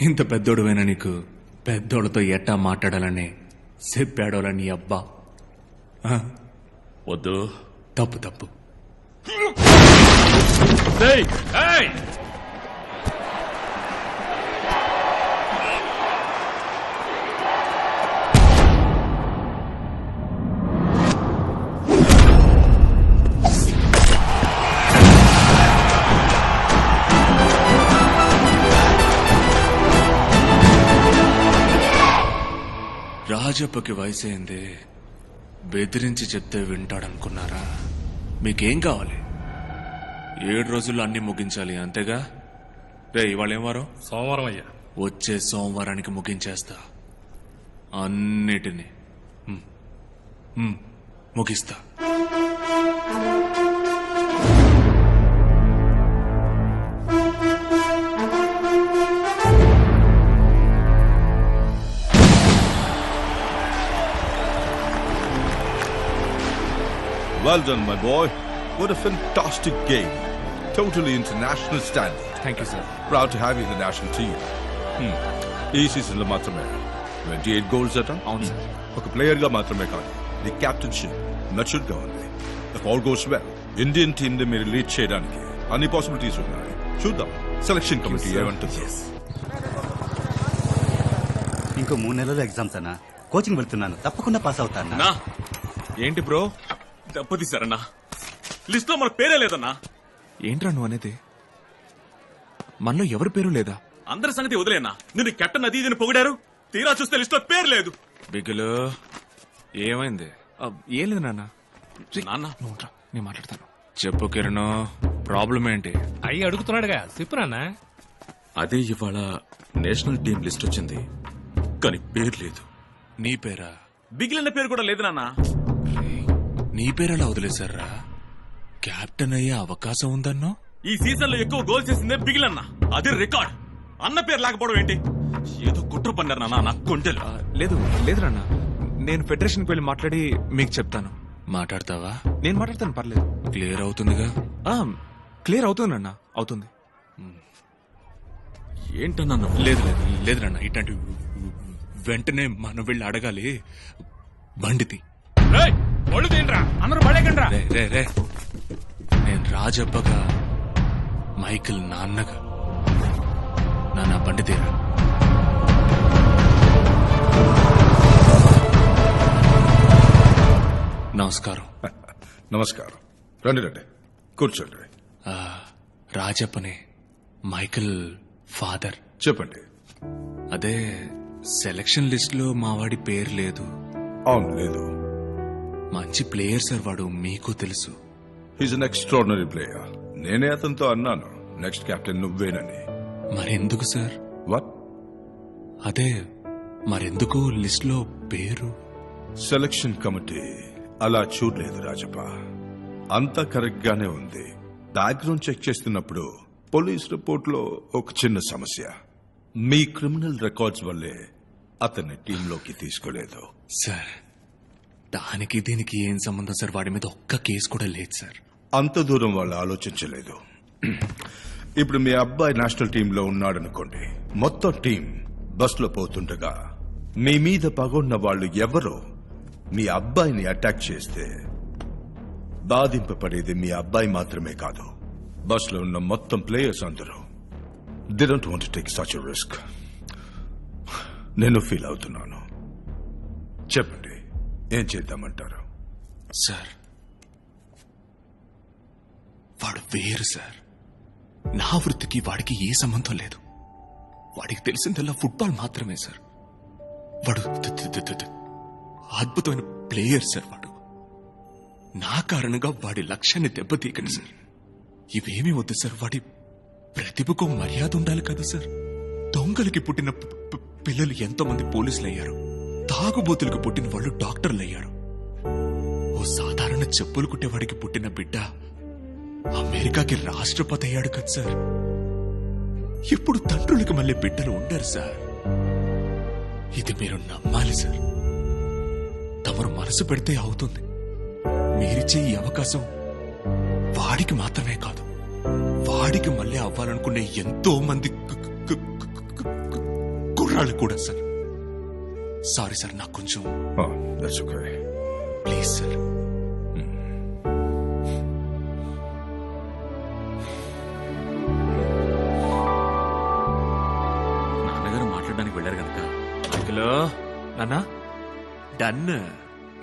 ఇంత పెద్దోడువైనా నీకు పెద్దోళ్ళతో ఎట్టా మాట్లాడాలని చెప్పాడోలా నీ అబ్బా. వద్దు. తప్పు తప్పు. రాజప్పకి వయసైంది, బెదిరించి చెప్తే వింటాడనుకున్నారా? మీకేం కావాలి? 7 రోజుల్లో అన్ని ముగించాలి, అంతేగా? రే, ఇవాళ ఏం వారం? సోమవారం అయ్యా. వచ్చే సోమవారానికి ముగించేస్తా అన్నిటినీ. ముగిస్తా. Well done, my boy. What a fantastic game. Totally international standard. Thank you sir. Proud to have you in the national team. ఈ సీజన్లో మాత్రమే 28 గోల్స్ అట. అవును సార్. ఒక ప్లేయర్గా మాత్రమే కాదు, ది క్యాప్టెన్షిప్ నచ్చుట్గా ఉంది. If all goes well, Indian టీమ్ని మీరు లీడ్ చేయడానికి అన్ని పాసిబిలిటీస్ ఉన్నాయి. చూద్దాం సెలక్షన్ కమిటీ ఏమంటుంది. ఇంకో 3 నెలల్లో ఎగ్జామ్స్ అన్నా. కోచింగ్ వెళ్తున్నాను, తప్పకుండా పాస్ అవుతాను. ఏంటి బ్రో దెబ్బతీశారన్నా? లిస్ట్ లో మన పేరే లేదన్నా. ఏంట్రా నువ్వు అనేది? మనలో ఎవరి పేరు లేదా? అందరి సంగతి వదిలేనా? నిన్ను కెప్టెన్ అది ఇది పొగిడారు, తీరా చూస్తే లిస్ట్ లో పేరు లేదు. బిగులు ఏమైంది? ఏం లేదు నాన్న. నాన్న నువ్వురా, నేను మాట్లాడతాను. చెప్పు కిరణ్, ప్రాబ్లం ఏంటి? అయ్యి అడుగుతున్నాడుగా, చెప్పు నాన్న. అదే ఇవాళ నేషనల్ టీం లిస్ట్ వచ్చింది, కానీ పేరు లేదు. నీ పేరా? బిగిలిన పేరు కూడా లేదు నాన్న. నీ పేరెలా వదిలేశారా? కెప్టెన్ అయ్యే అవకాశం ఉందన్నో. ఈ సీజన్ లో ఎక్కువ గోల్ చేసిందే బిగిలన్న, అది రికార్డ్. అన్న పేరు లేకపోవడం ఏంటి? ఏదో కుట్ర పన్నారు నాన్న నా కొంటెలు. లేదు లేదు నాన్న, నేను ఫెడరేషన్కి వెళ్ళి మాట్లాడి మీకు చెప్తాను. మాట్లాడతావా? నేను మాట్లాడతాను, పర్లేదు. క్లియర్ అవుతుందిగా? క్లియర్ అవుతుంది నాన్న, అవుతుంది. ఏంటన్నా? లేదు లేదు లేదు నాన్న, ఇట్లాంటి వెంటనే మనం వెళ్ళి అడగాలి. బండితి ఒళ్ళు తినరా, అందరూ పడేకండ్రా. రే రే, నేను రాజబ్బగా, మైకిల్ నాన్నగా, నా బండి తీరా. నమస్కారం. నమస్కారం. రండి రండి, కూర్చోండి. రాజప్పనే, మైకిల్ ఫాదర్. చెప్పండి. అదే సెలక్షన్ లిస్ట్ లో మావాడి పేరు లేదు. అవును, లేదు. మంచి ప్లేయర్ సార్ వాడు, మీకు తెలుసు. He's an extraordinary player. నేనే అతనితో అన్నాను నెక్స్ట్ కెప్టెన్ నువ్వేనని. మరెందుకు సార్? వాట్? అదే మరెందుకు లిస్ట్ లో పేరు? సెలక్షన్ కమిటీ అలా చూడలేదు రాజప్ప. అంతా కరెక్ట్ గానే ఉంది. బ్యాక్గ్రౌండ్ చెక్ చేస్తున్నప్పుడు పోలీస్ రిపోర్ట్ లో ఒక చిన్న సమస్య. మీ క్రిమినల్ రికార్డ్స్ వల్లే అతన్ని టీంలోకి తీసుకోలేదు. సార్, దానికి దీనికి ఏం సంబంధం సార్? వాడి మీద ఒక్క కేసు కూడా లేదు సార్. అంత దూరం వాళ్ళు ఆలోచించలేదు. ఇప్పుడు మీ అబ్బాయి నేషనల్ టీంలో ఉన్నాడనుకోండి, మొత్తం టీం బస్లో పోతుండగా మీ మీద పగొన్న వాళ్ళు ఎవరో మీ అబ్బాయిని అటాక్ చేస్తే బాధింపబడేది మీ అబ్బాయి మాత్రమే కాదు, బస్లో ఉన్న మొత్తం ప్లేయర్స్ అందరూ. They don't want to take such a risk. నేను ఫీల్ అవుతున్నాను. చెప్పండి, ఏం చేద్దామంటారు? సార్, వాడు వేరు సార్. నా వృత్తికి వాడికి ఏ సంబంధం లేదు. వాడికి తెలిసిందల్లా ఫుట్బాల్ మాత్రమే సార్. వాడు అద్భుతమైన ప్లేయర్ సార్. వాడు నా కారణంగా వాడి లక్ష్యాన్ని దెబ్బతీయకండి సార్. ఇవేమీ వద్దు సార్. వాడి ప్రతిభకు మర్యాద ఉండాలి కదా సార్. దొంగలకి పుట్టిన పిల్లలు ఎంతో మంది పోలీసులు అయ్యారు. తాగుబోతులకు పుట్టిన వాళ్ళు డాక్టర్లు అయ్యారు. ఓ సాధారణ చెప్పులు కుట్టేవాడికి పుట్టిన బిడ్డ అమెరికాకి రాష్ట్రపతి అయ్యాడు కదా సార్. ఇప్పుడు తండ్రులకు మళ్ళీ బిడ్డలు ఉండరు సార్. ఇది మీరు నమ్మాలి సార్. తమరు మనసు పెడితే అవుతుంది. మీరిచ్చే ఈ అవకాశం వాడికి మాత్రమే కాదు, వాడికి మళ్ళీ అవ్వాలనుకునే ఎంతో మంది కుర్రాళ్ళు కూడా సార్. సారీ సార్, నాకు కొంచెం దట్స్ ఓకే. Please sir. నాన్నగారు మాట్లాడడానికి వెళ్ళారు కనుక హలో నాన్న, డన్.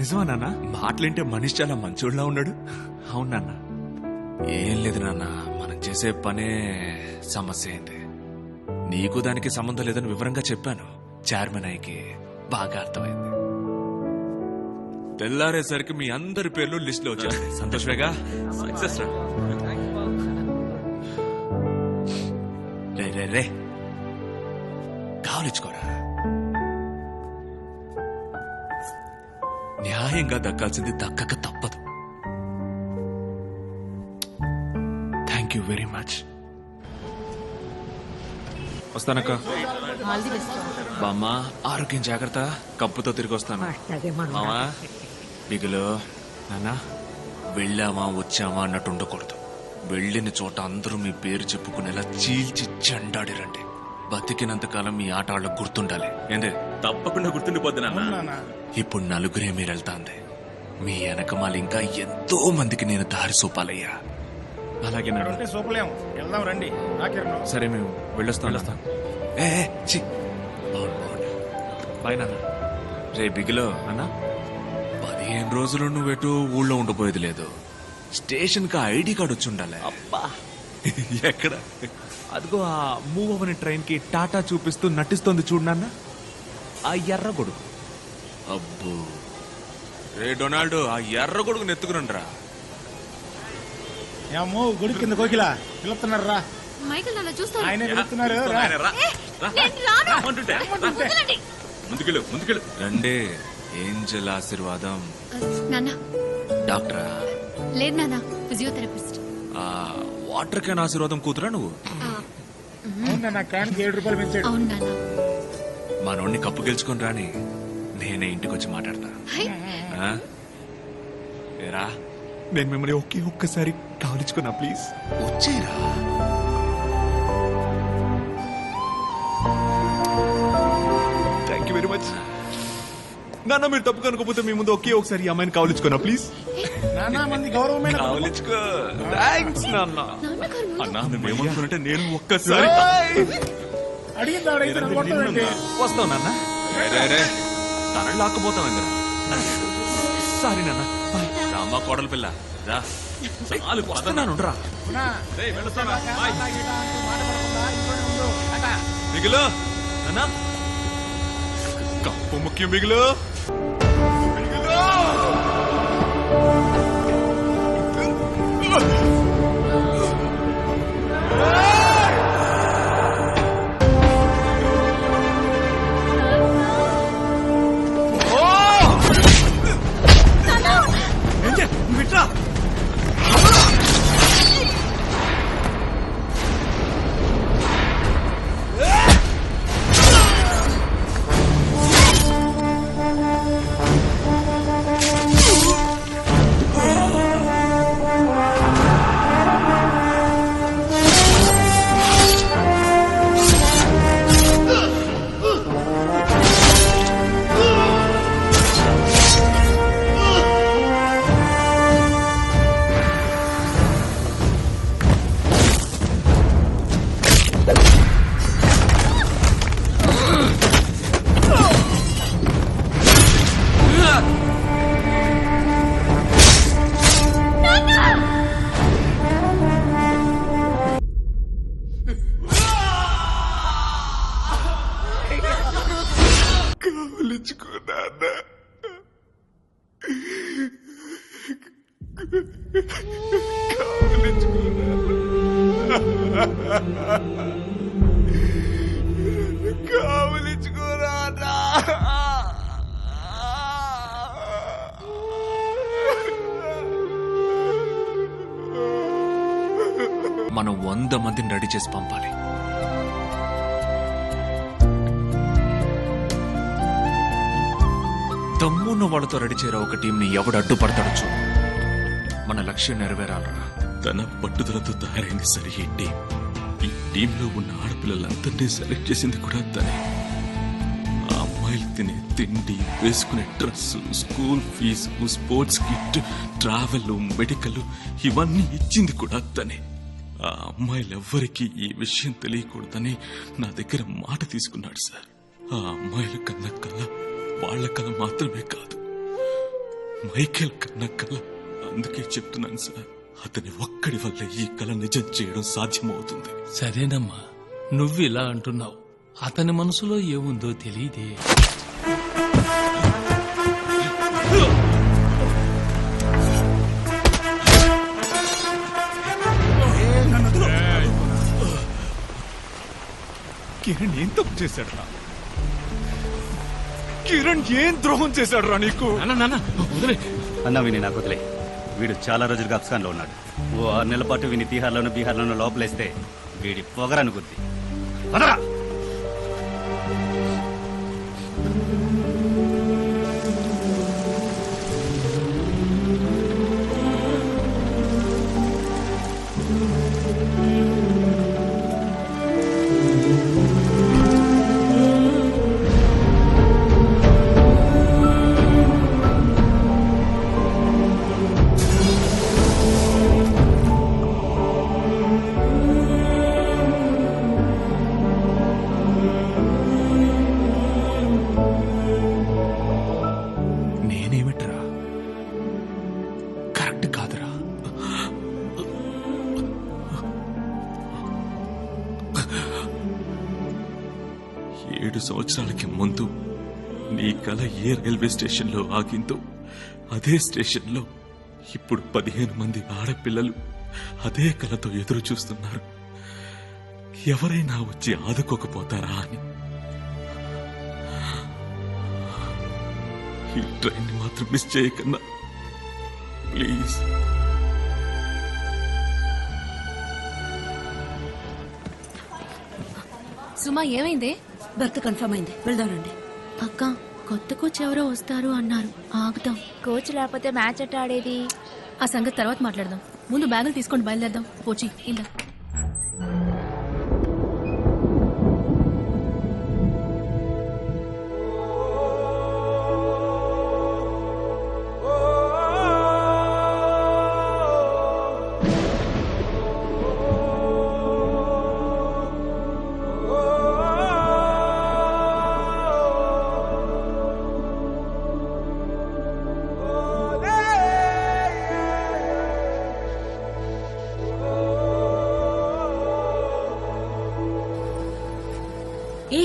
నిజమా నాన్న? మాటలేంటే మనిషి చాలా మంచోళ్ళలా ఉన్నాడు. అవును నాన్న. ఏం లేదు నాన్న, మనం చేసే పనే సమస్య అయింది. నీకు దానికి సంబంధం లేదని వివరంగా చెప్పాను. చైర్మన్ అయ్యకి బాగా అర్థమైంది. తెల్లారేసరికి మీ అందరి పేర్లు లిస్ట్ లో వచ్చాయి. సంతోషమేగా? సక్సెస్ రా. రే రే రే, కావలించుకోరా. న్యాయంగా దక్కాల్సింది దక్కక తప్పదు. Thank you very much. వస్తానక్క. బామ్మ, ఆరోగ్యం జాగ్రత్త. కప్పుతో తిరిగి వస్తాను. మామా, బిగులు. నాన్న, వెళ్ళామా వచ్చామా అన్నట్టు ఉండకూడదు. వెళ్ళిన చోట అందరూ మీ పేరు చెప్పుకునేలా చీల్చి చెండాడిరండి. బతికినంతకాలం మీ ఆట వాళ్ళకు గుర్తుండాలి. ఏందే? తప్పకుండా గుర్తుండిపోద్ది నాన్న. ఇప్పుడు నలుగురే మీరు వెళ్తాంది. మీ వెనకమాల ఇంకా ఎంతో మందికి నేను దారి చూపాలయ్యా. అలాగే నాన్న. సూపలేం, వెళ్దాం రండి. సరే, మేము వెళ్ళొస్తాం. ఏ ఏ, ఛీ. బాగుండు, బాగుండు. బాయ్ నాన్న. రే బిగులో, అన్న 15 రోజులు నువ్వెటు ఊళ్ళో ఉండిపోయేది లేదు. స్టేషన్ కి ఐడి కార్డు వచ్చి ఉండాలి. అబ్బా, ఎక్కడ? అదిగో ఆ మూవ్ అవని ట్రైన్ కి టాటా చూపిస్తూ నటిస్తోంది చూడు నాన్న, ఆ ఎర్ర గొడుగు. అబ్బో, రే డొనాల్డ్, ఆ ఎర్ర గొడుగు నెత్తుకురండ్రా. ఏమో గుడి కింద కోకిలా పిలుస్తున్నారు రా. మైకల్ నన్ను చూస్తాను. ఆయన పిలుస్తున్నారు రా. నేను రాను. ముందుకెళ్ళు. రండే, ఏంజల్ ఆశీర్వాదం. నాన్న, డాక్టరా? లేదు నాన్న, ఫిజియోథెరపిస్ట్. వాటర్ క్యాన్ ఆశీర్వాదం కూతురా నువ్వు? అవునా, నా క్యాన్కి 7 రూపాయలు పెంచాడు. అవును నాన్న. మనోడిని కప్పు గెలుచుకొని రాని, నేనే ఇంటికి వచ్చి మాట్లాడతా. హై, ఆ? ఏరా, నేను మిమ్మల్ని ఒక్కసారి కావలించుకున్నా ప్లీజ్. వచ్చేరా. థ్యాంక్ యూ వెరీ మచ్ నాన్న. మీరు తప్పు కనుకోపోతే మీ ముందు ఒకసారి ఈ అమ్మాయిని కావలించుకున్నా ప్లీజ్. నానా మంది గౌరవమైన కావలించుకో. థ్యాంక్స్ నాన్న. నాన్నగారు ముందు. అన్నా, నువ్వేమనుకున్నట్టే నేను ఒక్కసారి అడిగింది ఆవిడ వస్తావు నాన్న. తనని లాక్కుపోతాం ఇంద్ర. సారీ నాన్న. బాయ్. రామా కోడలు పిల్ల రా. చాలు, వస్తున్నాను రా. మిగులు నాన్న, కప్పు ముఖ్యం. మిగులు మనం 100 మందిని రెడీ చేసి పంపాలి. దమ్మున్న వాళ్ళతో రెడీ చేయరా ఒక టీంని. ఎవడు అడ్డుపడతాడు చూడు. మన లక్ష్యం నెరవేరాలరా. తన పట్టుదలతో తయారైంది సరే ఈ టీంలో ఉన్న ఆడపిల్లలందరినీ సెలెక్ట్ చేసింది కూడా తనే. అమ్మాయిలు తినే తిండి, వేసుకునే dress, school fees, sports kit, travel, medical ఇవన్నీ ఇచ్చింది కూడా తనే. ఆ అమ్మాయిలెవ్వరికీ ఈ విషయం తెలియకూడదని నా దగ్గర మాట తీసుకున్నాడు సార్. ఆ అమ్మాయిల కన్న కళ వాళ్ళ కళ మాత్రమే కాదు, మైకేల్ కన్న కళ. అందుకే చెప్తున్నాను సార్, అతని ఒక్కడి వల్ల ఈ కళ నిజం చేయడం సాధ్యమవుతుంది. సరేనమ్మా, నువ్వు ఇలా అంటున్నావు, అతని మనసులో ఏముందో తెలియదే. కిరణ్ ఏం తప్పు చేశాడు? కిరణ్ ఏం ద్రోహం చేశాడు రా నీకు? అన్న విని నాకు వదిలే. వీడు చాలా రోజులుగా అఫ్ఘాన్ లో ఉన్నాడు. ఓ 6 నెలల పాటు విని బీహార్లోనూ లోపలేస్తే వీడి పొగరనుకుంది. వదరా! నేనేమిట్రా? కరెక్ట్ కాదురా. ఏడు సంవత్సరాలకి ముందు నీ కళ ఏ రైల్వే స్టేషన్లో ఆగిందో అదే స్టేషన్లో ఇప్పుడు 15 మంది ఆడపిల్లలు అదే కళతో ఎదురు చూస్తున్నారు. ఎవరైనా వచ్చి ఆదుకోకపోతారా అని. ఈ ట్రైన్ మాత్రం మిస్ చేయకన్నా ప్లీజ్. సుమా ఏమైంది? బర్త్ కన్ఫర్మ్ అయింది, వెళ్దామండి. అక్క, కొత్త కోచ్ ఎవరో వస్తారు అన్నారు, ఆగుతాం. కోచ్ లేకపోతే మ్యాచ్ ఎట్ట ఆడేది? ఆ సంగతి తర్వాత మాట్లాడదాం. ముందు బ్యాగులు తీసుకొని బయలుదేరదాం. పోచి ఇలా. ఏ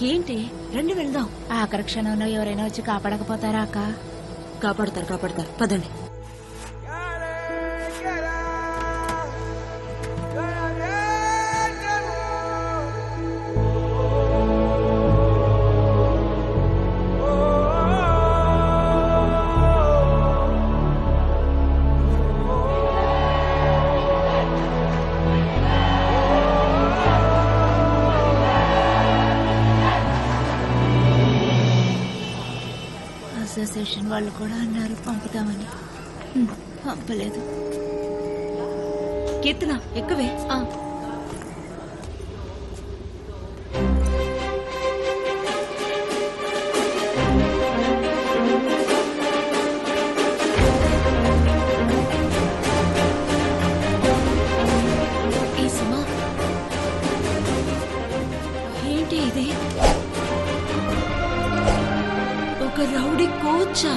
ఏంటి, రండి వెళ్దాం. ఆఖరి క్షణంలో ఎవరైనా వచ్చి కాపాడకపోతారా అక్క? కాపాడతారు, పదండి. అసోసియేషన్ వాళ్ళు కూడా అన్నారు పంపుతామని. పంపలేదు. కీర్తన ఎక్కువే. ఈ సుమా ఏంటి ఇది? ఒక రౌడీ కోచా?